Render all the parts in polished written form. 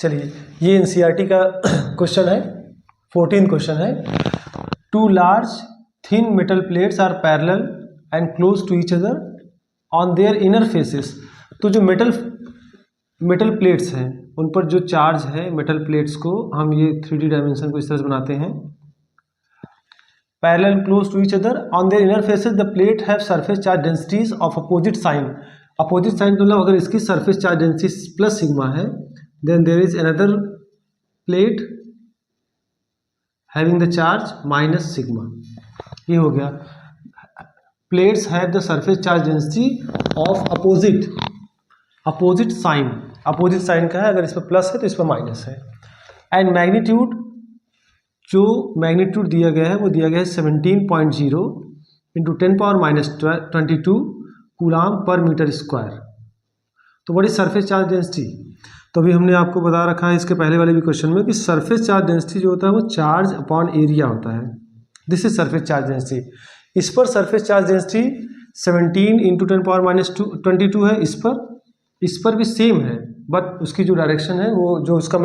चलिए, ये एनसीईआरटी का क्वेश्चन है, 14 क्वेश्चन है। Two large thin metal plates are parallel and close to each other on their inner faces. तो जो मेटल प्लेट्स हैं उन पर जो चार्ज है मेटल प्लेट्स को हम ये 3D डायमेंशन को इस तरह से बनाते हैं। Parallel close to each other on their inner faces the plate have surface charge densities of opposite sign. Opposite sign मतलब अगर इसकी surface charge density plus sigma है, then there is another plate having the charge minus sigma. ये हो गया। Plates have the surface charge density of opposite sign. Opposite sign का है, अगर इस पर प्लस है तो इस पर माइनस है। एंड मैग्नीट्यूड, जो मैग्नीट्यूड दिया गया है वो दिया गया है 17.0 इंटू 10⁻22 कूलाम पर मीटर स्क्वायर। तो what is surface charge density? तो अभी हमने आपको बता रखा है इसके पहले वाले भी क्वेश्चन में कि सरफेस चार्ज डेंसिटी जो होता है वो चार्ज अपॉन एरिया होता है। This is surface charge density. इस पर सरफेस चार्ज डेंसिटी 17 इंटू 10⁻22 है। इस पर भी सेम है, बट उसकी जो डायरेक्शन है वो जो उसका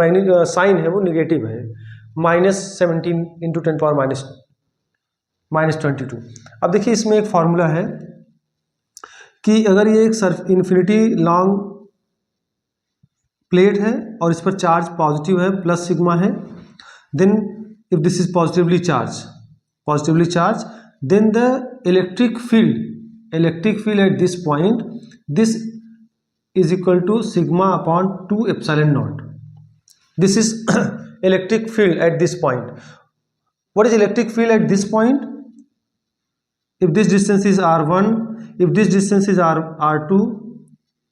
साइन है वो निगेटिव है, -17 इंटू 10⁻22। अब देखिए इसमें एक फॉर्मूला है कि अगर ये एक इन्फिनिटी लॉन्ग प्लेट है और इस पर चार्ज पॉजिटिव है, प्लस सिग्मा है, then if this is positively charge then the electric field at this point, this is equal to sigma upon 2 epsilon naught. This is electric field at this point. What is electric field at this point? If this distance is r1, if this distance is r2,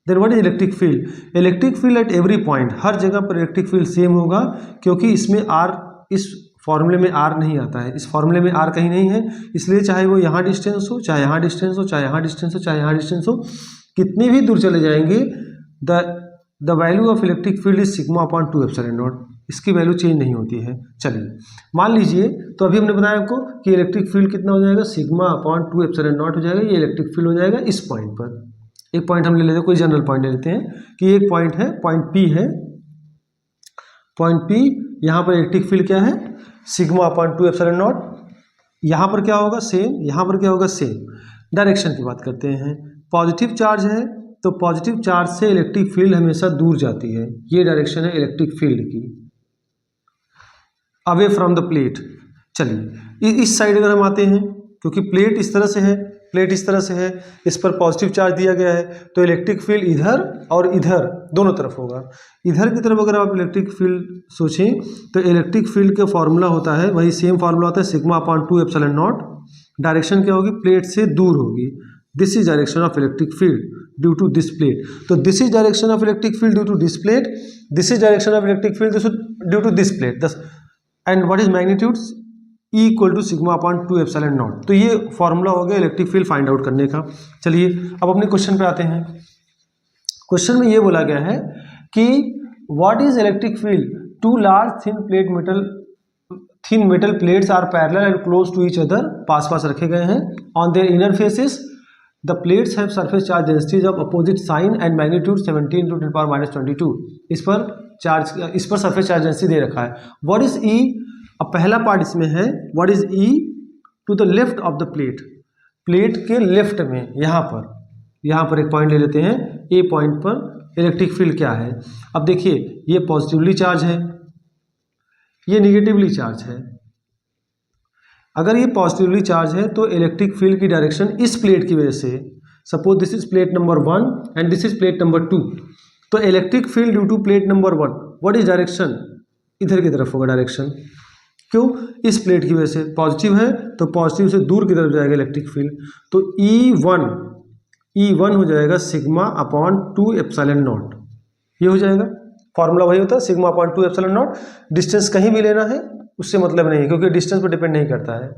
then what is electric field? Electric field at every point, हर जगह पर electric field same होगा, क्योंकि इसमें r, इस फॉर्मूले में r नहीं आता है, इस फॉर्मूले में r कहीं नहीं है, इसलिए चाहे वो यहाँ डिस्टेंस हो, चाहे यहाँ डिस्टेंस हो, चाहे यहाँ डिस्टेंस हो, चाहे यहाँ डिस्टेंस हो, कितनी भी दूर चले जाएंगे, the value of electric field is sigma upon 2 epsilon not. इसकी वैल्यू चेंज नहीं होती है। चलिए मान लीजिए, तो अभी हमने बताया आपको कि इलेक्ट्रिक फील्ड कितना हो जाएगा, सिग्मा अपॉन 2 एप्सिलॉन नॉट हो जाएगा। ये इलेक्ट्रिक फील्ड हो जाएगा इस पॉइंट पर। एक पॉइंट हम ले लेते हैं, कोई जनरल पॉइंट ले लेते हैं कि एक पॉइंट है, पॉइंट P है, पॉइंट P, यहाँ पर इलेक्ट्रिक फील्ड क्या है, सिग्मा अपॉन 2 एप्सिलॉन नॉट। यहाँ पर क्या होगा, सेम, यहाँ पर क्या होगा, सेम। डायरेक्शन की बात करते हैं, पॉजिटिव चार्ज है तो पॉजिटिव चार्ज से इलेक्ट्रिक फील्ड हमेशा दूर जाती है। ये डायरेक्शन है इलेक्ट्रिक फील्ड की, अवे फ्रॉम द प्लेट। चलिए इस साइड अगर हम आते हैं, क्योंकि प्लेट इस तरह से है, इस पर पॉजिटिव चार्ज दिया गया है, तो इलेक्ट्रिक फील्ड इधर और इधर दोनों तरफ होगा। इधर की तरफ अगर आप इलेक्ट्रिक फील्ड सोचें तो इलेक्ट्रिक फील्ड का फॉर्मूला होता है, वही सेम फॉर्मूला होता है, sigma upon 2 epsilon naught. Direction क्या होगी, प्लेट से दूर होगी। This is direction of electric field due to this plate. तो this is direction of electric field due to this plate, this is direction of electric field due to this plate. And what is magnitude, E equal to sigma upon 2 epsilon naught. तो ये formula हो गया electric field find out करने का। चलिए अब अपने question पे आते हैं। क्वेश्चन में ये बोला गया है कि what is electric field, two large thin metal plates are parallel and close to each other, पास पास रखे गए हैं। On their inner faces the plates have surface charge densities of opposite sign and magnitude 17 into 10⁻22। इस पर surface charge density दे रखा है। What is E? अब पहला पार्ट इसमें है, what is E to the left of the plate, plate के लेफ्ट में, यहाँ पर एक पॉइंट ले लेते हैं, ए पॉइंट पर इलेक्ट्रिक फील्ड क्या है। अब देखिए ये पॉजिटिवली चार्ज है, ये निगेटिवली चार्ज है। अगर ये पॉजिटिवली चार्ज है तो इलेक्ट्रिक फील्ड की डायरेक्शन इस प्लेट की वजह से, suppose this is plate number 1 and this is plate number 2, तो electric field due to plate number 1, what is direction, इधर की तरफ होगा डायरेक्शन। क्यों, इस प्लेट की वजह से पॉजिटिव है तो पॉजिटिव से दूर की तरफ जाएगा इलेक्ट्रिक फील्ड। तो E1 हो जाएगा सिग्मा अपॉन 2 एप्सिलॉन नॉट। ये हो जाएगा, फॉर्मूला वही होता है, sigma upon 2 epsilon not. Distance कहीं भी लेना है उससे मतलब नहीं है, क्योंकि डिस्टेंस पर डिपेंड नहीं करता है।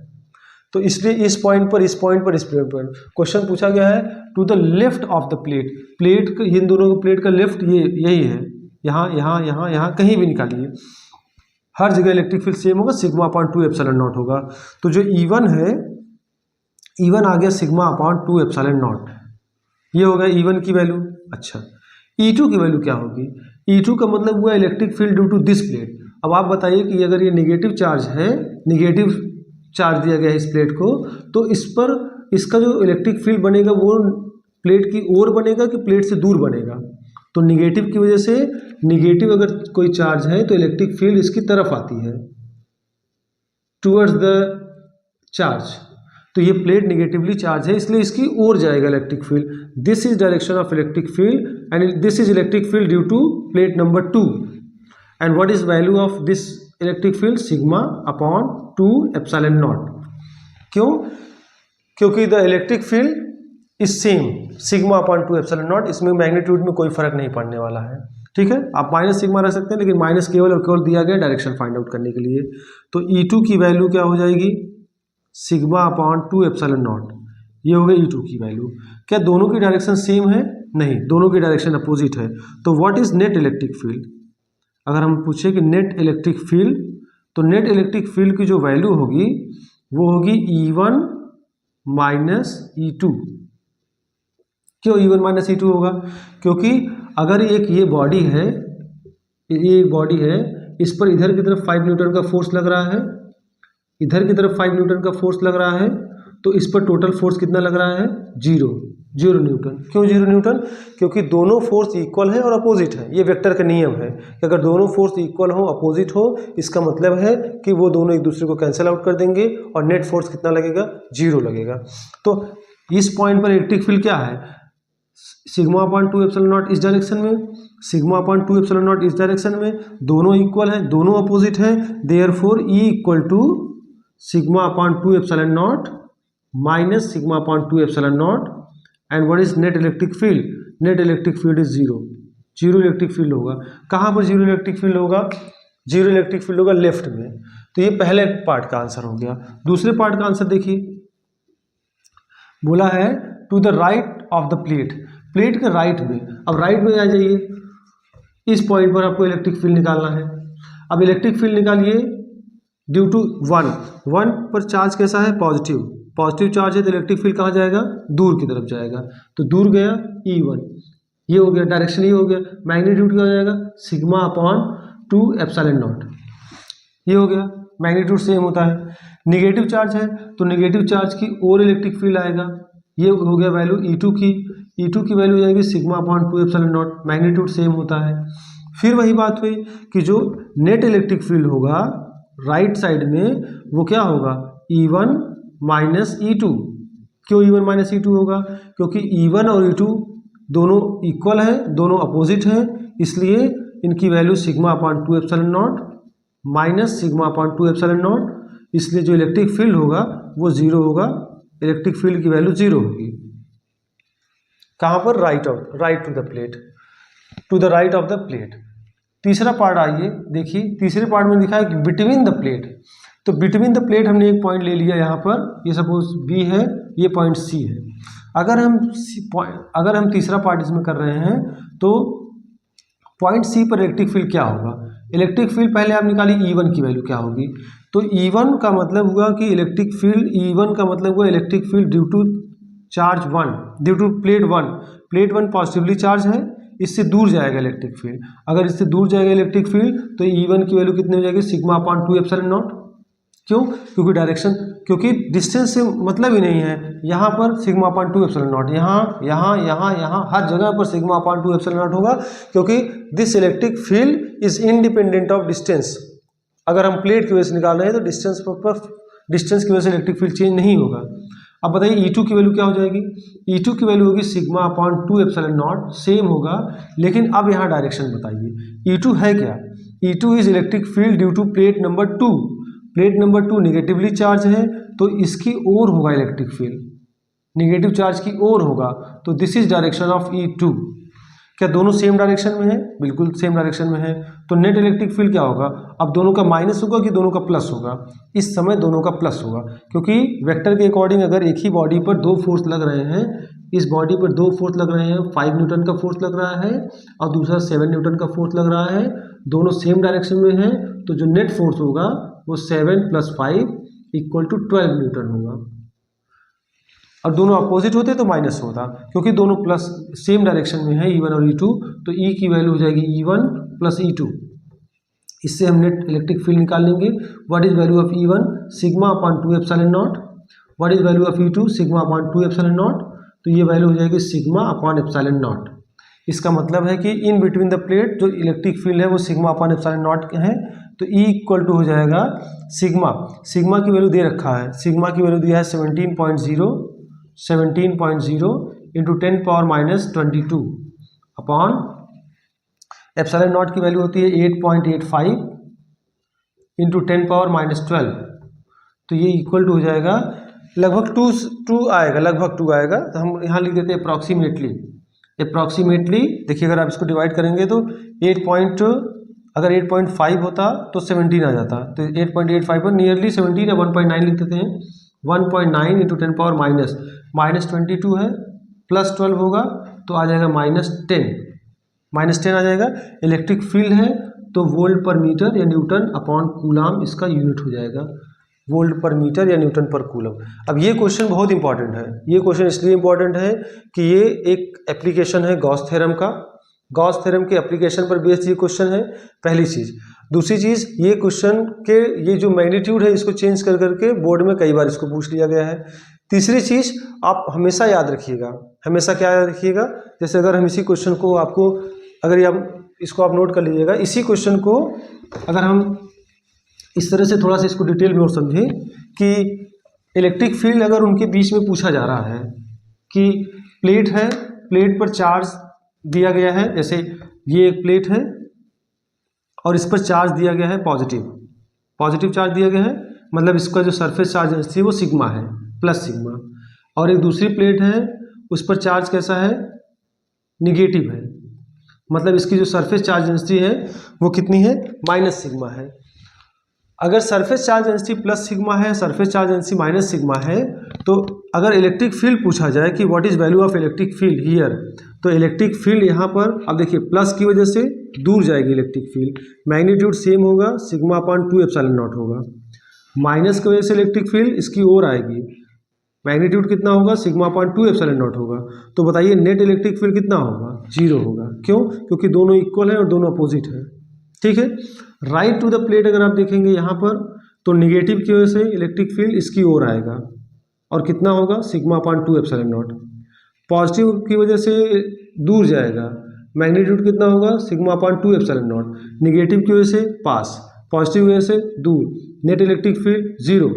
तो इसलिए इस पॉइंट पर क्वेश्चन पूछा गया है to the left of the plate, इन दोनों को प्लेट का लेफ्ट ये यही है, यहाँ कहीं भी निकालिए, हर जगह इलेक्ट्रिक फील्ड सेम होगा, सिग्मा अपॉन 2 एप्सिलॉन नॉट होगा। तो जो E1 है, E1 आ गया सिग्मा अपॉन 2 एप्सिलॉन नॉट, ये होगा E1 की वैल्यू। अच्छा, E2 की वैल्यू क्या होगी? E2 का मतलब हुआ electric field due to this plate. अब आप बताइए कि अगर ये नेगेटिव चार्ज है, नेगेटिव चार्ज दिया गया है इस प्लेट को, तो इस पर इसका जो इलेक्ट्रिक फील्ड बनेगा वो प्लेट की ओर बनेगा कि प्लेट से दूर बनेगा? तो निगेटिव की वजह से, निगेटिव अगर कोई चार्ज है तो इलेक्ट्रिक फील्ड इसकी तरफ आती है, टूवर्ड्स द चार्ज। तो ये प्लेट निगेटिवली चार्ज है इसलिए इसकी ओर जाएगा electric field. This is direction of electric field and this is electric field due to plate number 2। And what is value of this electric field? Sigma upon 2 epsilon naught. क्यों? क्योंकि the electric field is same, sigma upon 2 epsilon naught. इसमें magnitude में कोई फर्क नहीं पड़ने वाला है, ठीक है। आप माइनस सिग्मा रख सकते हैं, लेकिन माइनस केवल और केवल दिया गया डायरेक्शन फाइंड आउट करने के लिए। तो E2 की वैल्यू क्या हो जाएगी? Sigma upon 2 epsilon naught. ये हो गया E2 की वैल्यू। क्या दोनों की डायरेक्शन सेम है? नहीं, दोनों की डायरेक्शन अपोजिट है। तो what is net electric field? अगर हम पूछे कि नेट इलेक्ट्रिक फील्ड, तो नेट इलेक्ट्रिक फील्ड की जो वैल्यू होगी वो होगी E1 माइनस E2। क्यों E1 माइनस E2 होगा? क्योंकि अगर एक ये बॉडी है, ये एक बॉडी है, इस पर इधर की तरफ 5 न्यूटन का फोर्स लग रहा है, इधर की तरफ 5 न्यूटन का फोर्स लग रहा है, तो इस पर टोटल फोर्स कितना लग रहा है? 0 न्यूटन। क्यों 0 न्यूटन? क्योंकि दोनों फोर्स इक्वल है और अपोजिट है। ये वेक्टर का नियम है कि अगर दोनों फोर्स इक्वल हो, अपोजिट हो, इसका मतलब है कि वो दोनों एक दूसरे को कैंसिल आउट कर देंगे और नेट फोर्स कितना लगेगा? 0 लगेगा। तो इस पॉइंट पर इलेक्ट्रिक फील्ड क्या है? सिग्मा अपॉन 2 एप्सिलॉन नॉट इस डायरेक्शन में, सिग्मा अपॉन 2 एप्सिलॉन नॉट इस डायरेक्शन में, दोनों इक्वल हैं, दोनों अपोजिट हैं। Therefore E equal to sigma upon 2 epsilon naught minus sigma upon 2 epsilon naught. And what is net electric field? Net electric field is 0 electric field होगा। कहाँ पर 0 electric field होगा? 0 इलेक्ट्रिक फील्ड होगा left में। तो ये पहले पार्ट का आंसर हो गया। दूसरे पार्ट का आंसर देखिए, बोला है to the right of the plate, plate के राइट में। अब राइट में आ जाइए, इस पॉइंट पर आपको इलेक्ट्रिक फील्ड निकालना है। अब इलेक्ट्रिक फील्ड निकालिए ड्यू टू 1 पर चार्ज कैसा है? पॉजिटिव चार्ज है, तो इलेक्ट्रिक फील्ड कहाँ जाएगा? दूर की तरफ जाएगा। तो दूर गया E1, ये हो गया डायरेक्शन, ये हो गया। मैग्नीट्यूड क्या हो जाएगा? सिग्मा अपॉन 2 एप्सिलॉन नॉट, ये हो गया। मैग्नीट्यूड सेम होता है। निगेटिव चार्ज है तो निगेटिव चार्ज की ओर इलेक्ट्रिक फील्ड आएगा। ये हो गया वैल्यू E2 की। E2 की वैल्यू जाएगी sigma upon 2 epsilon not, magnitude same होता है। फिर वही बात हुई कि जो नेट इलेक्ट्रिक फील्ड होगा राइट साइड में, वो क्या होगा? E1 minus E2। क्यों E1 माइनस E2 होगा? क्योंकि E1 और E2 दोनों इक्वल हैं, दोनों अपोजिट हैं, इसलिए इनकी value sigma upon 2 epsilon naught minus sigma upon 2 epsilon not. इसलिए जो इलेक्ट्रिक फील्ड होगा वो 0 होगा, इलेक्ट्रिक फील्ड की वैल्यू 0 होगी। कहाँ पर? Right to the plate, to the right of the plate. तीसरा पार्ट आइए देखिए, तीसरे पार्ट में लिखा है कि बिटवीन द प्लेट। तो बिटवीन द प्लेट हमने एक पॉइंट ले लिया यहाँ पर, ये सपोज B है, ये पॉइंट C है। अगर हम तीसरा पार्ट इसमें कर रहे हैं तो पॉइंट C पर इलेक्ट्रिक फील्ड क्या होगा? इलेक्ट्रिक फील्ड पहले आप निकालिए E1 की वैल्यू क्या होगी। तो E1 का मतलब हुआ कि इलेक्ट्रिक फील्ड, E1 का मतलब हुआ electric field due to charge 1, due to plate 1 positively charge है, इससे दूर जाएगा इलेक्ट्रिक फील्ड। अगर इससे दूर जाएगा इलेक्ट्रिक फील्ड तो E1 की वैल्यू कितनी हो जाएगी? Sigma upon 2 epsilon naught. क्यों? क्योंकि डायरेक्शन, क्योंकि डिस्टेंस से मतलब ही नहीं है। यहाँ पर सिग्मा अपॉन 2 एप्सिलॉन नॉट, यहाँ हर जगह पर सिग्मा अपॉन 2 एप्सिलॉन नॉट होगा, क्योंकि this electric field is independent of distance. अगर हम प्लेट की वजह से निकाल रहे हैं तो डिस्टेंस की वजह से इलेक्ट्रिक फील्ड चेंज नहीं होगा। अब बताइए E2 की वैल्यू क्या हो जाएगी? E2 की वैल्यू होगी sigma upon 2 epsilon not, same होगा, लेकिन अब यहाँ डायरेक्शन बताइए। E2 है क्या? E2 is electric field due to plate number 2। Plate number 2 negatively charge है, तो इसकी ओर होगा इलेक्ट्रिक फील्ड, निगेटिव चार्ज की ओर होगा। तो this is direction of E2। क्या दोनों सेम डायरेक्शन में है? बिल्कुल सेम डायरेक्शन में है। तो नेट इलेक्ट्रिक फील्ड क्या होगा? अब दोनों का माइनस होगा कि दोनों का प्लस होगा? इस समय दोनों का प्लस होगा, क्योंकि वेक्टर के अकॉर्डिंग अगर एक ही बॉडी पर 2 फोर्स लग रहे हैं, इस बॉडी पर 2 फोर्स लग रहे हैं, 5 न्यूटन का फोर्स लग रहा है और दूसरा 7 न्यूटन का फोर्स लग रहा है, दोनों सेम डायरेक्शन में है, तो जो नेट फोर्स होगा वो 7 + 5 = 12 न्यूटन होगा। और दोनों अपोजिट होते तो माइनस होता, क्योंकि दोनों प्लस सेम डायरेक्शन में है E1 और E2, तो E की वैल्यू हो जाएगी E1 प्लस E2। इससे हम नेट इलेक्ट्रिक फील्ड निकाल लेंगे। What is value of E1 sigma upon 2 epsilon not, what is value of E2 sigma upon 2 epsilon naught, तो ये वैल्यू हो जाएगी सिग्मा अपॉन एप्सिलॉन नॉट। इसका मतलब है कि इन बिटवीन द प्लेट जो इलेक्ट्रिक फील्ड है वो सिग्मा अपॉन एप्सिलॉन नॉट है, तो E इक्वल टू हो जाएगा सिग्मा, सिग्मा की वैल्यू दे रखा है, सिग्मा की वैल्यू दिया है 17.0 into 10 power minus 22 upon epsilon not की वैल्यू होती है 8.85 इंटू 10 पावर माइनस 12, तो ये इक्वल टू हो जाएगा लगभग 2 आएगा, लगभग 2 आएगा। तो हम यहाँ लिख देते हैं अप्रॉक्सीमेटली, देखिए अगर आप इसको डिवाइड करेंगे तो अगर 8.5 होता तो 17 आ जाता, तो 8.85 पर नियरली 17 या 1.9 लिख देते हैं। 1.9 इंटू 10 पावर माइनस 22 है, प्लस 12 होगा तो आ जाएगा माइनस 10 आ जाएगा। इलेक्ट्रिक फील्ड है तो वोल्ट पर मीटर या न्यूटन अपॉन कूलाम इसका यूनिट हो जाएगा, वोल्ट पर मीटर या न्यूटन पर कूलम। अब ये क्वेश्चन बहुत इंपॉर्टेंट है, ये क्वेश्चन इसलिए इंपॉर्टेंट है कि ये एक एप्लीकेशन है गॉस थ्योरम का, गॉस थ्योरम के एप्लीकेशन पर बेस्ड ये क्वेश्चन है, पहली चीज़। दूसरी चीज़, ये क्वेश्चन के ये जो मैग्नीट्यूड है इसको चेंज कर करके बोर्ड में कई बार इसको पूछ लिया गया है। तीसरी चीज़ आप हमेशा याद रखिएगा, हमेशा क्या याद रखिएगा, जैसे अगर हम इसी क्वेश्चन को आपको अगर ये इसको आप नोट कर लीजिएगा, इसी क्वेश्चन को अगर हम इस तरह से थोड़ा सा इसको डिटेल में और समझें कि इलेक्ट्रिक फील्ड अगर उनके बीच में पूछा जा रहा है कि प्लेट है, प्लेट पर चार्ज दिया गया है, जैसे ये एक प्लेट है और इस पर चार्ज दिया गया है पॉजिटिव चार्ज दिया गया है, मतलब इसका जो सरफेस चार्ज डेंसिटी है वो सिग्मा है, प्लस सिग्मा, और एक दूसरी प्लेट है उस पर चार्ज कैसा है, निगेटिव है, मतलब इसकी जो सरफेस चार्ज डेंसिटी है वो कितनी है, माइनस सिग्मा है। अगर surface charge density plus sigma है, surface charge density minus sigma है, तो अगर इलेक्ट्रिक फील्ड पूछा जाए कि what is value of electric field here, तो इलेक्ट्रिक फील्ड यहाँ पर अब देखिए प्लस की वजह से दूर जाएगी इलेक्ट्रिक फील्ड, मैग्नीट्यूड सेम होगा, सिग्मा अपॉन 2 एप्सिलॉन नॉट होगा। माइनस की वजह से इलेक्ट्रिक फील्ड इसकी ओर आएगी, मैग्नीट्यूड कितना होगा, सिग्मा अपॉन 2 एप्सिलॉन नॉट होगा। तो बताइए नेट इलेक्ट्रिक फील्ड कितना होगा, 0 होगा। क्यों? क्योंकि दोनों इक्वल है और दोनों अपोजिट है। ठीक है, राइट टू द प्लेट अगर आप देखेंगे यहाँ पर, तो निगेटिव की वजह से इलेक्ट्रिक फील्ड इसकी ओर आएगा और कितना होगा, sigma upon 2 epsilon not. Positive की वजह से दूर जाएगा, मैग्नीट्यूड कितना होगा, sigma upon 2 epsilon not. Negative की वजह से पास, पॉजिटिव की वजह से दूर, नेट इलेक्ट्रिक फील्ड 0।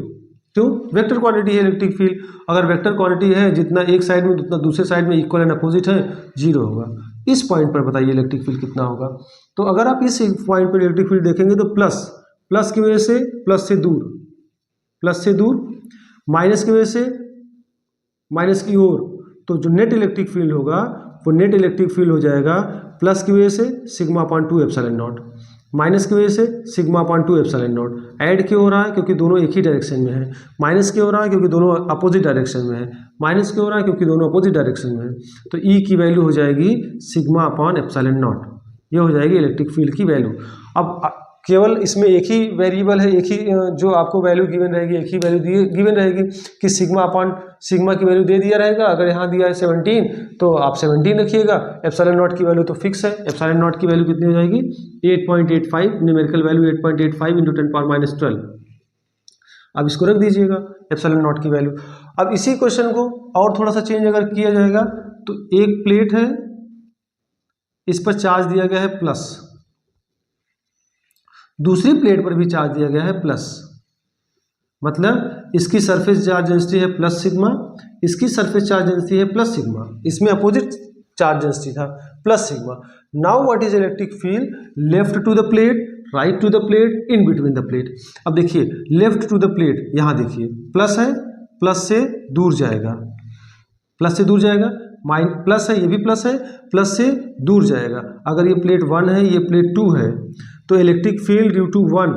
क्यों? वेक्टर क्वांटिटी है इलेक्ट्रिक फील्ड, अगर वेक्टर क्वांटिटी है जितना एक साइड में उतना दूसरे साइड में इक्वल एंड अपोजिट है, 0 होगा। इस पॉइंट पर बताइए इलेक्ट्रिक फील्ड कितना होगा। तो अगर आप इस पॉइंट पर इलेक्ट्रिक फील्ड देखेंगे तो प्लस की वजह से प्लस से दूर, माइनस की वजह से माइनस की ओर, तो जो नेट इलेक्ट्रिक फील्ड होगा वो नेट इलेक्ट्रिक फील्ड हो जाएगा प्लस की वजह से sigma upon 2 epsilon naught, minus की वजह से sigma upon 2 epsilon not. Add क्यों हो रहा है? क्योंकि दोनों एक ही डायरेक्शन में है। माइनस क्यों हो रहा है? क्योंकि दोनों अपोजिट डायरेक्शन में है। माइनस क्यों हो रहा है? क्योंकि दोनों अपोजिट डायरेक्शन में है। तो ई की वैल्यू हो जाएगी सिग्मा अपॉन एप्सिलॉन नॉट, ये हो जाएगी इलेक्ट्रिक फील्ड की वैल्यू। अब केवल इसमें एक ही वेरिएबल है, एक ही जो आपको वैल्यू गिवन रहेगी, एक ही वैल्यू गिवन रहेगी कि सिग्मा की वैल्यू दे दिया रहेगा। अगर यहाँ दिया है 17 तो आप 17 रखिएगा, एप्सिलॉन नॉट की वैल्यू तो फिक्स है। एप्सिलॉन नॉट की वैल्यू कितनी हो जाएगी, 8.85, numerical value 8.85 into 10 power minus 12। अब इसको रख दीजिएगा एप्सिलॉन नॉट की वैल्यू। अब इसी क्वेश्चन को और थोड़ा सा चेंज अगर किया जाएगा तो एक प्लेट है, इस पर चार्ज दिया गया है प्लस, दूसरी प्लेट पर भी चार्ज दिया गया है प्लस, मतलब इसकी सरफेस चार्ज डेंसिटी है प्लस सिग्मा, इसकी सरफेस चार्ज डेंसिटी है प्लस सिग्मा, इसमें अपोजिट चार्ज डेंसिटी था plus sigma. Now what is electric field left to the plate, right to the plate, in between the plate. अब देखिए left to the plate, यहाँ देखिए plus है, plus से दूर जाएगा, प्लस से दूर जाएगा, प्लस है, ये भी प्लस है, प्लस से दूर जाएगा। अगर ये प्लेट 1 है, ये प्लेट 2 है, तो electric field due to 1,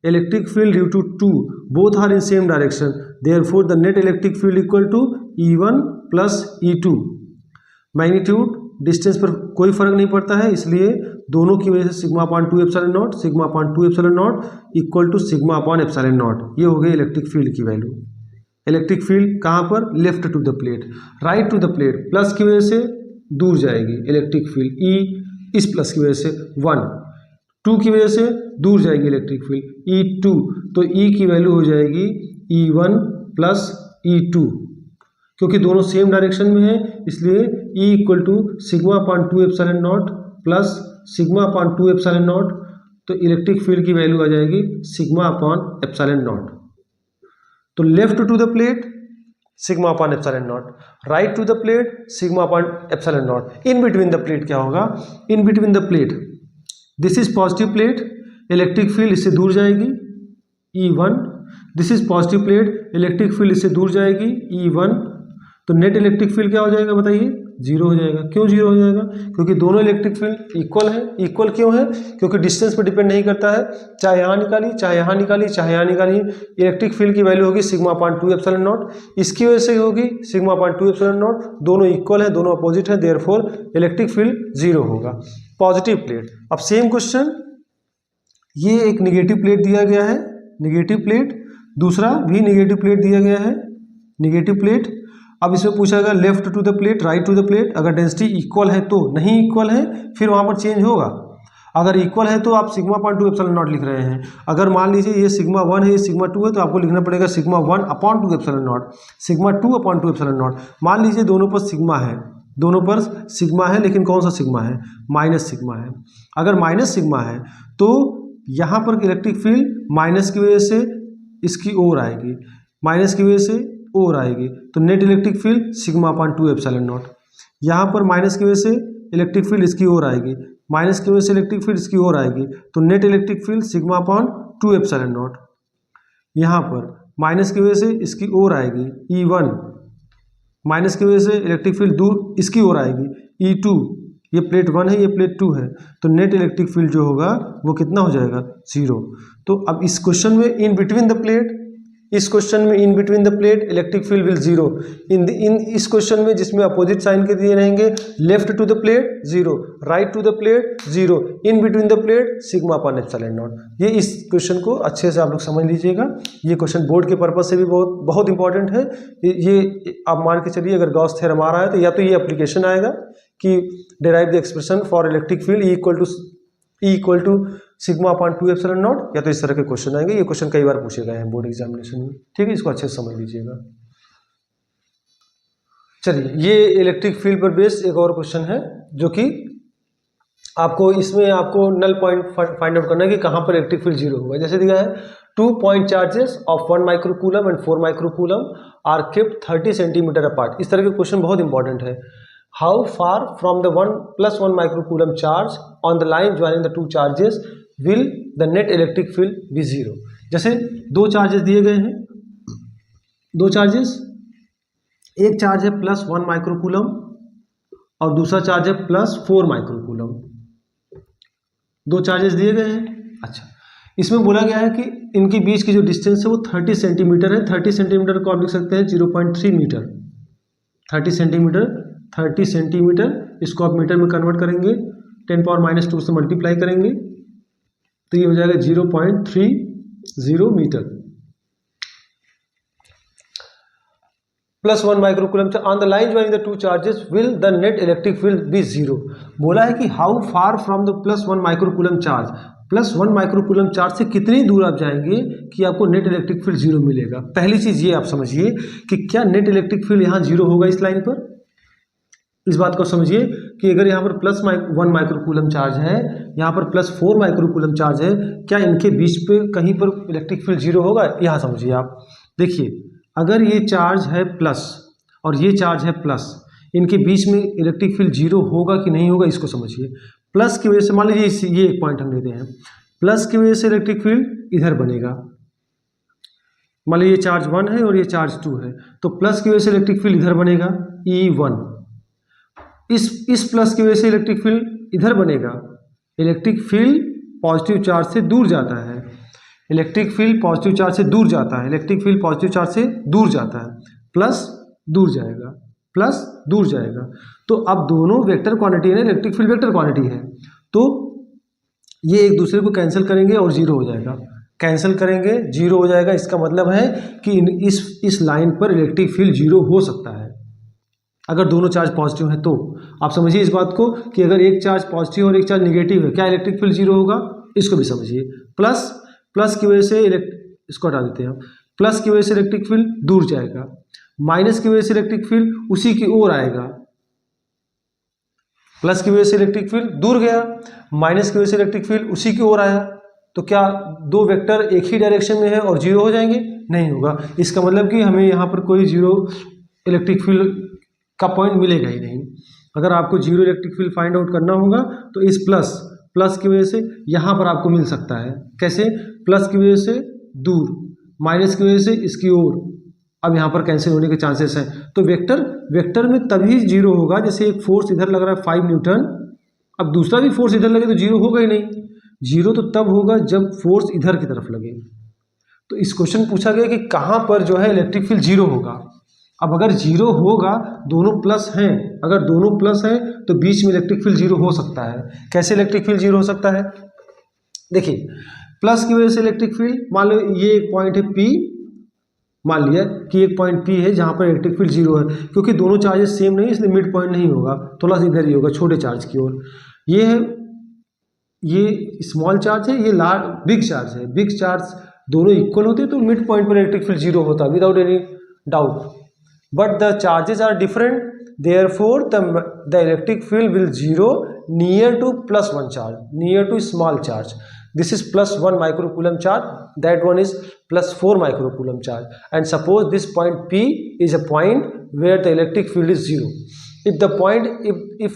electric field due to 2, both are in same direction, therefore the net electric field equal to E1 plus E2। Magnitude distance पर कोई फर्क नहीं पड़ता है, इसलिए दोनों की वजह से sigma upon 2 epsilon naught, sigma upon 2 epsilon naught equal to sigma upon epsilon naught. ये हो गई इलेक्ट्रिक फील्ड की वैल्यू। इलेक्ट्रिक फील्ड कहाँ पर, left to the plate, right to the plate, plus की वजह से दूर जाएगी इलेक्ट्रिक फील्ड ई, इस प्लस की वजह से 1, 2 की वजह से दूर जाएगी इलेक्ट्रिक फील्ड E2, तो E की वैल्यू हो जाएगी E1 प्लस E2, क्योंकि दोनों सेम डायरेक्शन में है इसलिए E equal to sigma upon 2 epsilon naught plus sigma upon 2 epsilon naught, तो इलेक्ट्रिक फील्ड की वैल्यू आ जाएगी सिग्मा अपॉन एप्सिलॉन नॉट। तो left to the plate sigma upon epsilon naught, right to the plate sigma upon epsilon naught, in between the plate क्या होगा, in between the plate this is positive plate, electric field इससे दूर जाएगी E1, this is positive plate, electric field इससे दूर जाएगी E1, तो net electric field क्या हो जाएगा बताइए, 0 हो जाएगा। क्यों 0 हो जाएगा, क्योंकि दोनों इलेक्ट्रिक फील्ड इक्वल है। इक्वल क्यों है, क्योंकि डिस्टेंस पर डिपेंड नहीं करता है, चाहे यहाँ निकाली चाहे यहाँ निकाली चाहे यहाँ निकाली, इलेक्ट्रिक फील्ड की वैल्यू होगी सिग्मा अपॉन 2 एप्सिलॉन नॉट, इसकी वजह से होगी सिग्मा अपॉन 2 एप्सिलॉन नॉट, दोनों इक्वल है, दोनों अपोजिट है, देयरफॉर इलेक्ट्रिक फील्ड 0 होगा। पॉजिटिव प्लेट, अब सेम क्वेश्चन, ये एक निगेटिव प्लेट दिया गया है, निगेटिव प्लेट, दूसरा भी निगेटिव प्लेट दिया गया है, निगेटिव प्लेट। अब इसमें पूछा गया left to the plate, right to the plate, अगर डेंसिटी इक्वल है तो, नहीं इक्वल है फिर वहाँ पर चेंज होगा। अगर इक्वल है तो आप सिग्मा अपॉन 2 एप्सिलॉन नॉट लिख रहे हैं, अगर मान लीजिए ये सिग्मा 1 है ये सिग्मा 2 है तो आपको लिखना पड़ेगा sigma 1 upon 2 epsilon naught, sigma 2 upon 2 epsilon not. मान लीजिए दोनों पर सिग्मा है, दोनों पर सिग्मा है, लेकिन कौन सा सिग्मा है, माइनस सिग्मा है। अगर माइनस सिग्मा है तो यहाँ पर इलेक्ट्रिक फील्ड माइनस की वजह से इसकी ओर आएगी, माइनस की वजह से ओर आएगी, तो net electric field sigma upon 2 epsilon not. यहाँ पर माइनस की वजह से इलेक्ट्रिक फील्ड इसकी ओर आएगी, माइनस की वजह से इलेक्ट्रिक फील्ड इसकी ओर आएगी, तो net electric field sigma upon 2 epsilon not. यहाँ पर माइनस की वजह से इसकी ओर आएगी E1, माइनस की वजह से इलेक्ट्रिक फील्ड दूर इसकी ओर आएगी E2, ये प्लेट 1 है ये प्लेट 2 है, तो नेट इलेक्ट्रिक फील्ड जो होगा वो कितना हो जाएगा, 0। तो अब इस क्वेश्चन में इन बिटवीन द प्लेट, इस क्वेश्चन में in between the plate electric field will 0, in इस क्वेश्चन में जिसमें अपोजिट साइन के दिए रहेंगे, left to the plate 0, right to the plate 0, in between the plate sigma upon epsilon naught. ये इस क्वेश्चन को अच्छे से आप लोग समझ लीजिएगा, ये क्वेश्चन बोर्ड के पर्पज से भी बहुत बहुत इंपॉर्टेंट है। ये आप मान के चलिए अगर गॉस थ्योरम आ रहा है तो या तो ये एप्लीकेशन आएगा कि derive the expression for electric field E equal to sigma upon 2 epsilon naught, या तो इस तरह के क्वेश्चन आएंगे। ये क्वेश्चन कई बार पूछे गए हैं बोर्ड एग्जामिनेशन में, ठीक है, इसको अच्छे से समझ लीजिएगा। चलिए, ये इलेक्ट्रिक फील्ड पर बेस्ड एक और क्वेश्चन है जो कि आपको इसमें आपको नल पॉइंट फाइंड आउट करना है कि कहाँ पर इलेक्ट्रिक फील्ड 0 होगा। जैसे दिया है 2 point charges of 1 microcoulomb and 4 microcoulomb are kept 30 centimetre apart. इस तरह के क्वेश्चन बहुत इंपॉर्टेंट है। How far from the 1 plus 1 microcoulomb charge on the line joining the two charges will the net electric field be 0? जैसे दो charges दिए गए हैं, दो चार्जेस, एक चार्ज है प्लस 1 माइक्रोकूलम और दूसरा चार्ज है प्लस 4 माइक्रोकूलम, दो चार्जेस दिए गए हैं। अच्छा, इसमें बोला गया है कि इनके बीच की जो डिस्टेंस है वो 30 सेंटीमीटर है। 30 सेंटीमीटर को आप लिख सकते हैं 0.3 मीटर। 30 सेंटीमीटर इसको आप मीटर में कन्वर्ट करेंगे, 10 पावर -2 से मल्टीप्लाई करेंगे तो ये हो जाएगा 0.30 metre. Plus 1 microcoulomb on the line joining the two charges will the net electric field be 0। बोला है कि how far from the plus 1 microcoulomb charge, plus 1 microcoulomb charge से कितनी दूर आप जाएंगे कि आपको नेट इलेक्ट्रिक फील्ड 0 मिलेगा। पहली चीज ये आप समझिए कि क्या नेट इलेक्ट्रिक फील्ड यहाँ 0 होगा इस लाइन पर। इस बात को समझिए कि अगर यहाँ पर प्लस 1 माइक्रोकूलम चार्ज है, यहाँ पर प्लस 4 माइक्रोकूलम चार्ज है, क्या इनके बीच पे कहीं पर इलेक्ट्रिक फील्ड 0 होगा। यहाँ समझिए आप, देखिए अगर ये चार्ज है प्लस और ये चार्ज है प्लस, इनके बीच में इलेक्ट्रिक फील्ड 0 होगा कि नहीं होगा, इसको समझिए। प्लस की वजह से मान लीजिए ये एक पॉइंट हम लेते हैं, प्लस की वजह से इलेक्ट्रिक फील्ड इधर बनेगा। मान लीजिए ये चार्ज 1 है और ये चार्ज 2 है, तो प्लस की वजह से इलेक्ट्रिक फील्ड इधर बनेगा E1। इस प्लस की वजह से इलेक्ट्रिक फील्ड इधर बनेगा। इलेक्ट्रिक फील्ड पॉजिटिव चार्ज से दूर जाता है, इलेक्ट्रिक फील्ड पॉजिटिव चार्ज से दूर जाता है, इलेक्ट्रिक फील्ड पॉजिटिव चार्ज से दूर जाता है, प्लस दूर जाएगा, प्लस दूर जाएगा। तो अब दोनों वेक्टर क्वांटिटी है, इलेक्ट्रिक फील्ड वेक्टर क्वांटिटी है, तो ये एक दूसरे को कैंसिल करेंगे और 0 हो जाएगा। कैंसिल करेंगे, जीरो हो जाएगा। इसका मतलब है कि इस लाइन पर इलेक्ट्रिक फील्ड जीरो हो सकता है अगर दोनों चार्ज पॉजिटिव हैं। तो आप समझिए इस बात को कि अगर एक चार्ज पॉजिटिव और एक चार्ज निगेटिव है, क्या इलेक्ट्रिक फील्ड जीरो होगा? इसको भी समझिए। प्लस की वजह से इसको हटा देते हैं हम। प्लस की वजह से इलेक्ट्रिक फील्ड दूर जाएगा, माइनस की वजह से इलेक्ट्रिक फील्ड उसी की ओर आएगा। प्लस की वजह से इलेक्ट्रिक फील्ड दूर गया, माइनस की वजह से इलेक्ट्रिक फील्ड उसी की ओर आया। तो क्या दो वेक्टर एक ही डायरेक्शन में है और जीरो हो जाएंगे? नहीं होगा। इसका मतलब कि हमें यहाँ पर कोई जीरो इलेक्ट्रिक फील्ड का पॉइंट मिलेगा ही नहीं। अगर आपको zero electric field find out करना होगा तो इस प्लस की वजह से यहाँ पर आपको मिल सकता है। कैसे? प्लस की वजह से दूर, माइनस की वजह से इसकी ओर। अब यहाँ पर कैंसिल होने के चांसेस हैं। तो वेक्टर में तभी जीरो होगा, जैसे एक फोर्स इधर लग रहा है 5 न्यूटन, अब दूसरा भी फोर्स इधर लगे तो जीरो होगा ही नहीं। जीरो तो तब होगा जब फोर्स इधर की तरफ लगे। तो इस क्वेश्चन पूछा गया कि कहाँ पर जो है इलेक्ट्रिक फील्ड जीरो होगा। अब अगर जीरो होगा, दोनों प्लस हैं, अगर दोनों प्लस हैं तो बीच में इलेक्ट्रिक फील्ड जीरो हो सकता है। कैसे इलेक्ट्रिक फील्ड जीरो हो सकता है? देखिए, प्लस की वजह से इलेक्ट्रिक फील्ड, मान लो ये एक पॉइंट है P, मान लिया कि एक पॉइंट P है जहाँ पर इलेक्ट्रिक फील्ड जीरो है। क्योंकि दोनों चार्जेस सेम नहीं, इसलिए मिड पॉइंट नहीं होगा, थोड़ा सा इधर ही होगा, छोटे चार्ज की ओर। ये है, ये स्मॉल चार्ज है, ये बिग चार्ज है। बिग चार्ज दोनों इक्वल होते तो मिड पॉइंट पर इलेक्ट्रिक फील्ड जीरो होता, without any doubt. But the charges are different, therefore the electric field will zero near to +1 charge, near to small charge. This is +1 microcoulomb charge, that one is +4 microcoulomb charge. And suppose this point P is a point where the electric field is 0. If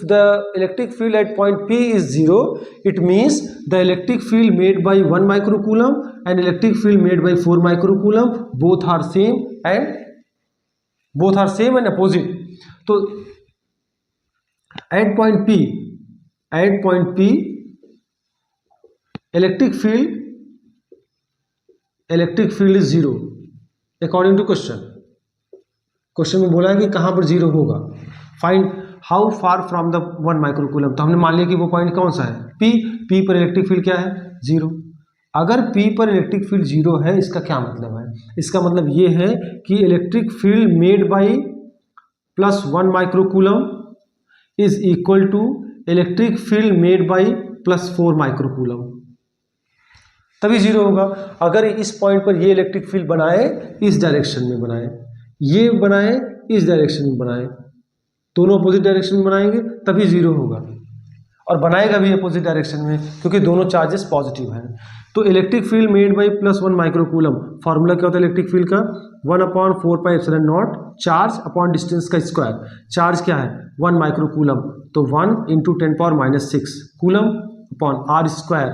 the electric field at point P is 0, it means the electric field made by 1 microcoulomb and electric field made by 4 microcoulomb both are same and opposite. So at point P electric field is 0 according to question में बोला है कि कहाँ पर zero होगा। Find how far from the 1 microcoulomb. तो हमने मान लिया कि वो पॉइंट कौन सा है? P पर इलेक्ट्रिक फील्ड क्या है? 0। अगर P पर इलेक्ट्रिक फील्ड 0 है, इसका क्या मतलब है? इसका मतलब ये है कि electric field made by +1 microcoulomb is equal to electric field made by +4 microcoulomb, तभी 0 होगा। अगर इस पॉइंट पर ये इलेक्ट्रिक फील्ड बनाए, इस डायरेक्शन में बनाए, ये बनाए इस डायरेक्शन में बनाए, दोनों अपोजिट डायरेक्शन में बनाएंगे तभी 0 होगा, और बनाएगा भी अपोजिट डायरेक्शन में क्योंकि दोनों चार्जेस पॉजिटिव हैं। तो electric field made by +1 microcoulomb, formula क्या होता है इलेक्ट्रिक फील्ड का? 1/4πε0 चार्ज अपॉन डिस्टेंस का स्क्वायर। चार्ज क्या है? 1 माइक्रोकूलम, तो 1 × 10⁻⁶ कूलम अपॉन r²।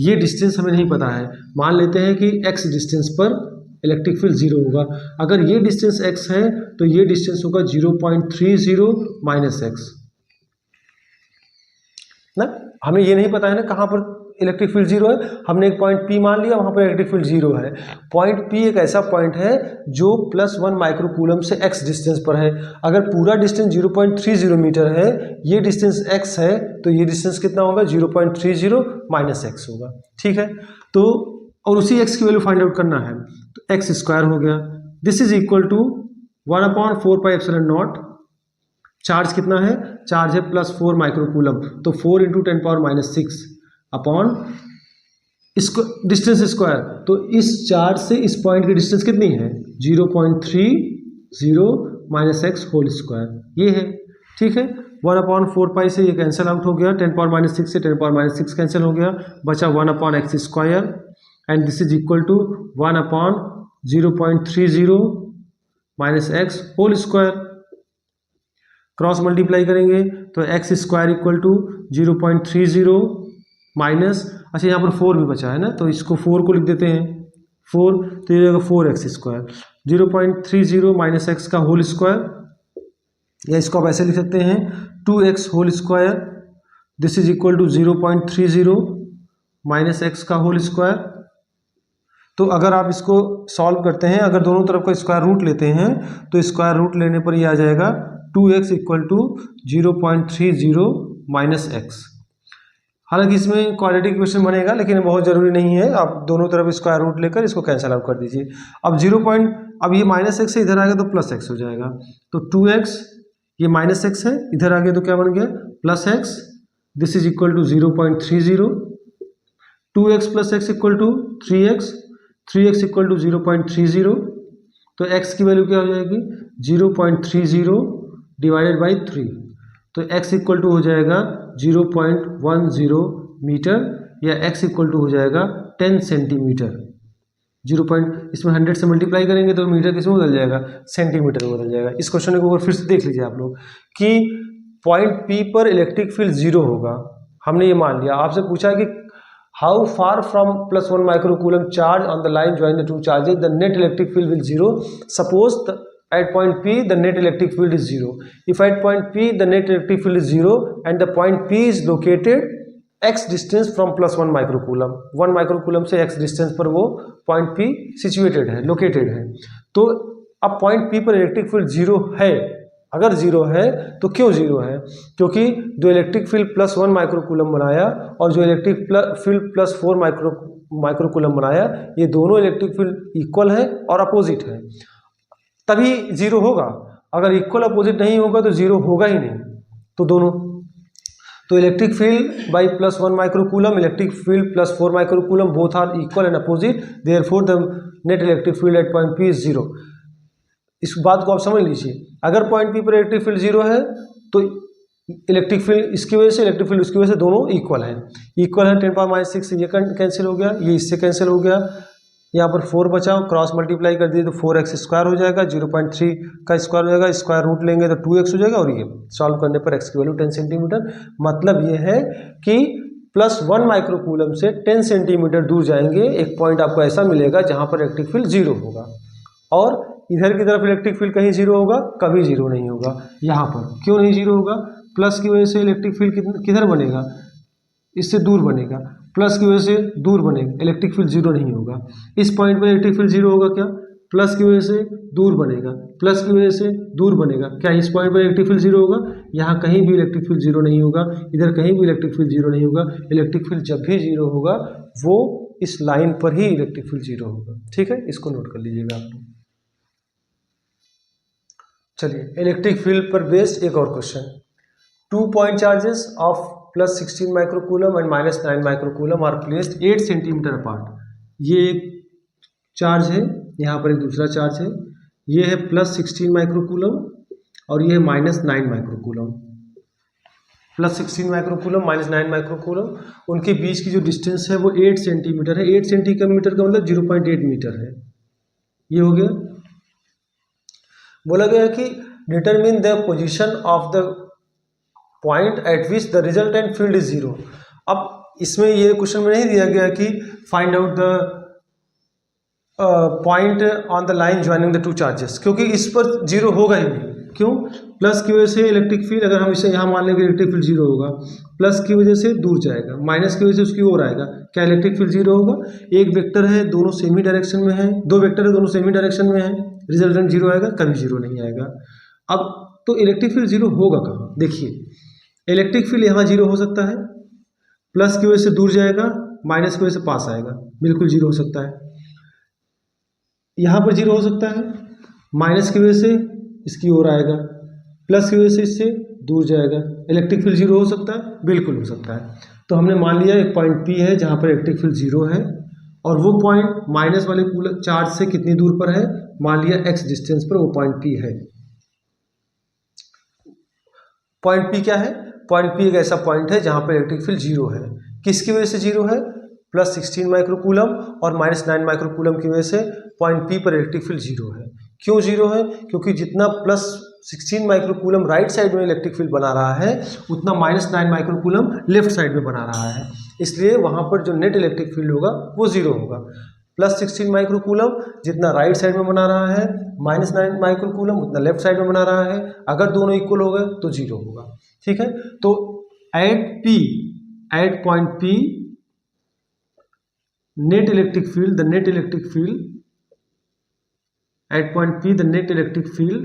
ये डिस्टेंस हमें नहीं पता है, मान लेते हैं कि x डिस्टेंस पर इलेक्ट्रिक फील्ड 0 होगा। अगर ये डिस्टेंस x है तो ये डिस्टेंस होगा 0.30 - x ना। हमें ये नहीं पता है ना कहाँ पर इलेक्ट्रिक फील्ड 0 है। हमने एक पॉइंट P मान लिया, वहाँ पर इलेक्ट्रिक फील्ड 0 है। पॉइंट P एक ऐसा पॉइंट है जो +1 माइक्रोकूलम से x डिस्टेंस पर है। अगर पूरा डिस्टेंस 0.30 मीटर है, ये डिस्टेंस x है, तो ये डिस्टेंस कितना होगा? 0.30 - x होगा। ठीक है, तो और उसी x की वैल्यू फाइंड आउट करना है, तो x² हो गया। This is equal to 1/4πε0। Charge कितना है? चार्ज है +4 माइक्रोकूलम, तो 4 × 10⁻⁶ अपॉन इसको डिस्टेंस स्क्वायर। तो इस चार्ज से इस पॉइंट की डिस्टेंस कितनी है? 0.30 - x होल स्क्वायर, ये है। ठीक है, 1/4π से ये कैंसिल आउट हो गया, 10⁻⁶ से 10⁻⁶ कैंसिल हो गया, बचा 1/x², and this is equal to 1/0.30 - x whole square. Cross multiply करेंगे तो x² इक्वल टू 0.30 माइनस, अच्छा यहाँ पर 4 भी बचा है ना, तो इसको 4 को लिख देते हैं 4, तो ये जाएगा 4x²। 0.30 - x का होल स्क्वायर, या इसको आप ऐसे लिख सकते हैं 2x whole square. This is equal to 0.30 - x का होल स्क्वायर। तो अगर आप इसको सॉल्व करते हैं, अगर दोनों तरफ का स्क्वायर रूट लेते हैं, तो स्क्वायर रूट लेने पर ये आ जाएगा 2x इक्वल टू 0.30 - x। हालांकि इसमें क्वाड्रेटिक इक्वेशन बनेगा, लेकिन बहुत ज़रूरी नहीं है। आप दोनों तरफ स्क्वायर रूट लेकर इसको कैंसिल आउट कर दीजिए। अब अब ये -x से इधर आ गया तो +x हो जाएगा, तो 2x, ये -x है, इधर आ गया तो क्या बन गया +x, this is equal to 0.30, 2x + x equal to 3x, 3x equal to 0.30, तो x की वैल्यू क्या हो जाएगी 0.30 डिवाइडेड बाई 3, तो x इक्वल टू हो जाएगा 0.10 मीटर, या x इक्वल टू हो जाएगा 10 सेंटीमीटर। इसमें 100 से मल्टीप्लाई करेंगे तो मीटर किसमें बदल जाएगा, सेंटीमीटर में बदल जाएगा। इस क्वेश्चन को फिर से देख लीजिए आप लोग कि पॉइंट P पर इलेक्ट्रिक फील्ड 0 होगा, हमने ये मान लिया। आपसे पूछा है कि how far from +1 microcoulomb charge on the line join the two charges the net electric field will 0, suppose at point P the net electric field is 0. If at point P the net electric field is 0 and the point P is located x distance from +1 microcoulomb, 1 microcoulomb से x distance पर वो point P situated है, located है, तो अब point P पर electric field 0 है। अगर 0 है तो क्यों 0 है, क्योंकि जो इलेक्ट्रिक फील्ड +1 माइक्रोकूलम बनाया और जो इलेक्ट्रिक फील्ड +4 माइक्रोकूलम बनाया, ये दोनों इलेक्ट्रिक फील्ड इक्वल है और अपोजिट है, तभी 0 होगा। अगर इक्वल अपोजिट नहीं होगा तो 0 होगा ही नहीं। तो दोनों, तो electric field by +1 microcoulomb, electric field +4 microcoulomb, both are equal and opposite, therefore the net electric field at point P is 0। इस बात को आप समझ लीजिए, अगर पॉइंट P पर इलेक्ट्रिक फील्ड 0 है तो इलेक्ट्रिक फील्ड इसकी वजह से, इलेक्ट्रिक फील्ड उसकी वजह से दोनों इक्वल है। इक्वल है 10⁻⁶ से ये कैंसिल हो गया, ये इससे कैंसिल हो गया, यहाँ पर 4 बचा, क्रॉस मल्टीप्लाई कर दिए तो 4x स्क्वायर हो जाएगा, 0.3 का स्क्वायर हो जाएगा, स्क्वायर रूट लेंगे तो 2x हो जाएगा, और ये सॉल्व करने पर x की वैल्यू 10 सेंटीमीटर। मतलब ये है कि +1 माइक्रोकूलम से 10 सेंटीमीटर दूर जाएंगे, एक पॉइंट आपको ऐसा मिलेगा जहाँ पर इलेक्ट्रिक फील्ड 0 होगा, और इधर की तरफ इलेक्ट्रिक फील्ड कहीं 0 होगा, कभी 0 नहीं होगा। यहाँ पर क्यों नहीं 0 होगा, प्लस की वजह से इलेक्ट्रिक फील्ड किधर बनेगा, इससे दूर बनेगा, प्लस की वजह से दूर बनेगा, इलेक्ट्रिक फील्ड 0 नहीं होगा। इस पॉइंट पर इलेक्ट्रिक फील्ड 0 होगा क्या, प्लस की वजह से दूर बनेगा, प्लस की वजह से दूर बनेगा, क्या इस पॉइंट पर इलेक्ट्रिक फील्ड 0 होगा, यहाँ कहीं भी इलेक्ट्रिक फील्ड 0 नहीं होगा, इधर कहीं भी इलेक्ट्रिक फील्ड 0 नहीं होगा। इलेक्ट्रिक फील्ड जब भी 0 होगा वो इस लाइन पर ही इलेक्ट्रिक फील्ड 0 होगा। ठीक है, इसको नोट कर लीजिएगा आप लोग। चलिए, इलेक्ट्रिक फील्ड पर बेस्ड एक और question. 2 point charges of +16 microcoulomb and -9 microcoulomb are placed 8 centimetre apart. ये एक चार्ज है, यहाँ पर एक दूसरा चार्ज है, ये है +16 माइक्रोकूलम और ये है -9 माइक्रोकूलम। +16 माइक्रोकूलम, -9 माइक्रोकूलम, उनके बीच की जो डिस्टेंस है वो 8 सेंटीमीटर है। 8 सेंटीमीटर का मतलब 0.8 मीटर है। ये हो गया। बोला गया है कि determine the position of the point eight which the resultant field is 0। अब इसमें ये क्वेश्चन में नहीं दिया गया कि find out the point on the line joining the two charges, क्योंकि इस पर 0 होगा ही नहीं। क्यों, प्लस की वजह से इलेक्ट्रिक फील्ड, अगर हम इसे यहाँ मान लेंगे इलेक्ट्रिक फील्ड 0 होगा, प्लस की वजह से दूर जाएगा, माइनस की वजह से उसकी ओर आएगा, क्या इलेक्ट्रिक फील्ड 0 होगा। एक वेक्टर है, दोनों सेमी डायरेक्शन में है, दो वेक्टर है, दोनों सेमी डायरेक्शन में है, रिजल्टेंट 0 आएगा, कभी 0 नहीं आएगा। अब तो इलेक्ट्रिक फील्ड 0 होगा कहाँ, देखिए इलेक्ट्रिक फील्ड यहाँ 0 हो सकता है, प्लस की वजह से दूर जाएगा, माइनस की वजह से पास आएगा, बिल्कुल 0 हो सकता है। यहाँ पर 0 हो सकता है, माइनस की वजह से इसकी ओर आएगा, प्लस की वजह से इससे दूर जाएगा, इलेक्ट्रिक फील्ड 0 हो सकता है, बिल्कुल हो सकता है। तो हमने मान लिया एक पॉइंट P है जहाँ पर इलेक्ट्रिक फील्ड 0 है, और वो पॉइंट माइनस वाले चार्ज से कितनी दूर पर है, मान लिया x डिस्टेंस पर वो पॉइंट P है। पॉइंट P क्या है, पॉइंट P एक ऐसा पॉइंट है जहाँ पर इलेक्ट्रिक फील्ड 0 है। किसकी वजह से 0 है, +16 माइक्रोकूलम और -9 माइक्रोकूलम की वजह से पॉइंट P पर इलेक्ट्रिक फील्ड 0 है। क्यों 0 है, क्योंकि जितना +16 माइक्रोकूलम राइट साइड में इलेक्ट्रिक फील्ड बना रहा है, उतना -9 माइक्रोकूलम लेफ्ट साइड में बना रहा है, इसलिए वहाँ पर जो नेट इलेक्ट्रिक फील्ड होगा वो 0 होगा। +16 माइक्रोकूलम जितना राइट साइड में बना रहा है, -9 माइक्रोकूलम उतना लेफ्ट साइड में बना रहा है, अगर दोनों इक्वल हो गए तो 0 होगा। ठीक है, तो at point P net electric field, the net electric field at point P, the net electric field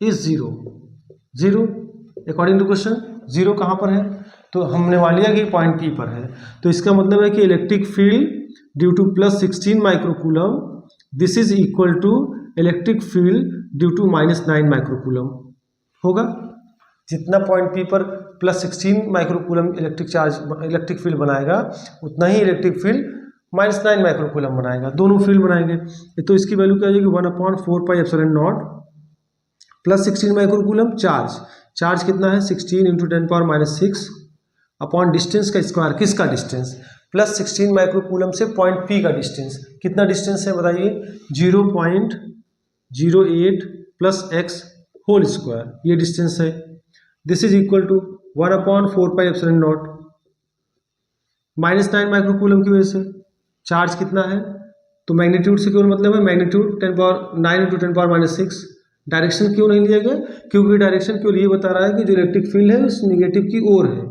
is 0 according to question। Zero कहाँ पर है, तो हमने मान लिया कि पॉइंट पी पर है। तो इसका मतलब है कि electric field due to +16 microcoulomb this is equal to electric field due to -9 microcoulomb होगा। जितना पॉइंट पी पर +16 माइक्रोकूलम इलेक्ट्रिक फील्ड बनाएगा उतना ही इलेक्ट्रिक फील्ड -9 माइक्रोकूलम बनाएगा, दोनों फील्ड बनाएंगे। तो इसकी वैल्यू क्या आ जाएगी 1/4πε0 +16 माइक्रोकूलम चार्ज कितना है 16 × 10⁻⁻6 अपॉन डिस्टेंस का स्क्वायर, किसका डिस्टेंस +16 माइक्रोकूलम से पॉइंट पी का डिस्टेंस, कितना डिस्टेंस है बताइए 0.08 + x होल स्क्वायर, ये डिस्टेंस है। This is equal to 1/4πε0 -9 microcoulomb की वजह से चार्ज कितना है, तो मैग्नीट्यूड से केवल मतलब है मैग्नीट्यूड 9 × 10⁻⁻6। डायरेक्शन क्यों नहीं लिया गया, क्योंकि डायरेक्शन केवल ये बता रहा है कि जो इलेक्ट्रिक फील्ड है उस निगेटिव की ओर है,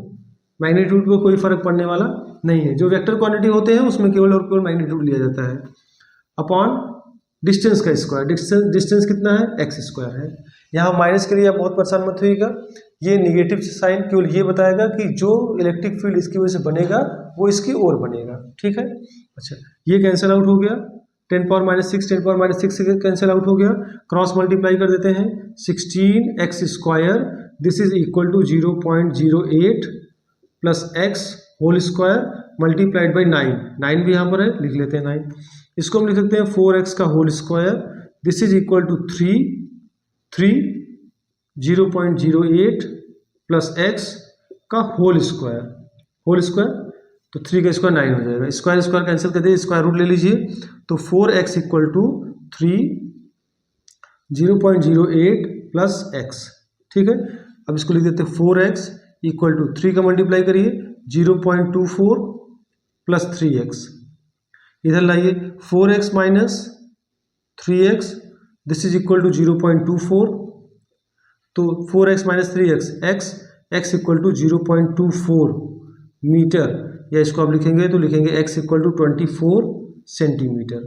मैग्नीट्यूड को कोई फर्क पड़ने वाला नहीं है। जो वेक्टर क्वांटिटी होते हैं उसमें केवल और केवल मैग्नीट्यूड लिया जाता है अपॉन डिस्टेंस का स्क्वायर, डिस्टेंस कितना है x² है। यहाँ माइनस के लिए आप बहुत परेशान मत होइएगा, ये निगेटिव साइन केवल ये बताएगा कि जो इलेक्ट्रिक फील्ड इसकी वजह से बनेगा वो इसकी ओर बनेगा, ठीक है। अच्छा, ये कैंसिल आउट हो गया, 10⁻⁶ से कैंसिल आउट हो गया, क्रॉस मल्टीप्लाई कर देते हैं 16x² this is equal to 0.08 + x whole square multiplied by 9 भी यहाँ पर है, लिख लेते हैं 9। इसको हम लिख सकते हैं 4x का whole square this is equal to 0.08 + x का होल स्क्वायर, तो 3 का स्क्वायर 9 हो जाएगा, स्क्वायर कैंसिल कर दे, स्क्वायर रूट ले लीजिए, तो 4x इक्वल टू 0.08 + x, ठीक है। अब इसको लिख देते हैं 4x इक्वल टू 3 का मल्टीप्लाई करिए 0.24 + 3x, इधर लाइए 4x - 3x this is equal to 0.24, तो 4x - 3x x equal to 0.24 metre, या इसको आप लिखेंगे तो लिखेंगे x इक्वल टू 24 सेंटीमीटर।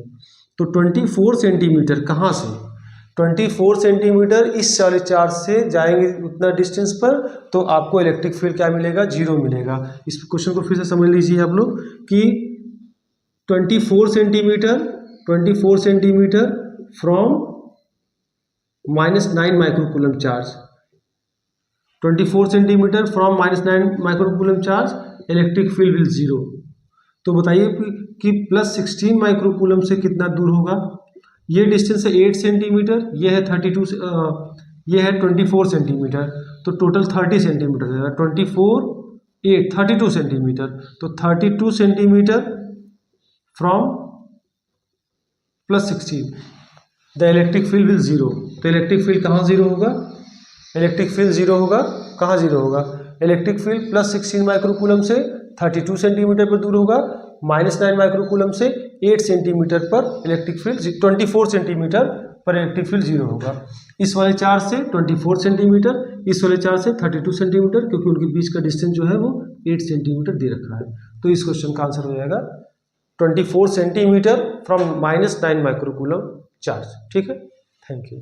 तो 24 सेंटीमीटर कहाँ से, 24 सेंटीमीटर इस वाले चार्ज से जाएंगे उतना डिस्टेंस पर, तो आपको इलेक्ट्रिक फील्ड क्या मिलेगा 0 मिलेगा। इस क्वेश्चन को फिर से समझ लीजिए आप लोग कि 24 centimetre from -9 microcoulomb charge, 24 centimetre from -9 microcoulomb charge electric field will 0। तो बताइए कि +16 माइक्रोकूलम से कितना दूर होगा, ये डिस्टेंस है 8 सेंटीमीटर, ये है 24 सेंटीमीटर, तो टोटल 30 सेंटीमीटर है, 32 सेंटीमीटर, तो 32 centimetre from +16 the electric field will 0। तो इलेक्ट्रिक फील्ड कहाँ 0 होगा, इलेक्ट्रिक फील्ड 0 होगा, कहाँ 0 होगा, इलेक्ट्रिक फील्ड +16 माइक्रोकूलम से 32 सेंटीमीटर पर दूर होगा, -9 माइक्रोकूलम से 8 सेंटीमीटर पर इलेक्ट्रिक फील्ड 24 सेंटीमीटर पर इलेक्ट्रिक फील्ड 0 होगा। इस वाले चार्ज से 24 सेंटीमीटर, इस वाले चार्ज से 32 सेंटीमीटर, क्योंकि उनके बीच का डिस्टेंस जो है वो 8 सेंटीमीटर दे रखा है। तो इस क्वेश्चन का आंसर हो जाएगा 24 सेंटीमीटर फ्रॉम -9 माइक्रोकूलम चार्ज, ठीक है। Thank you.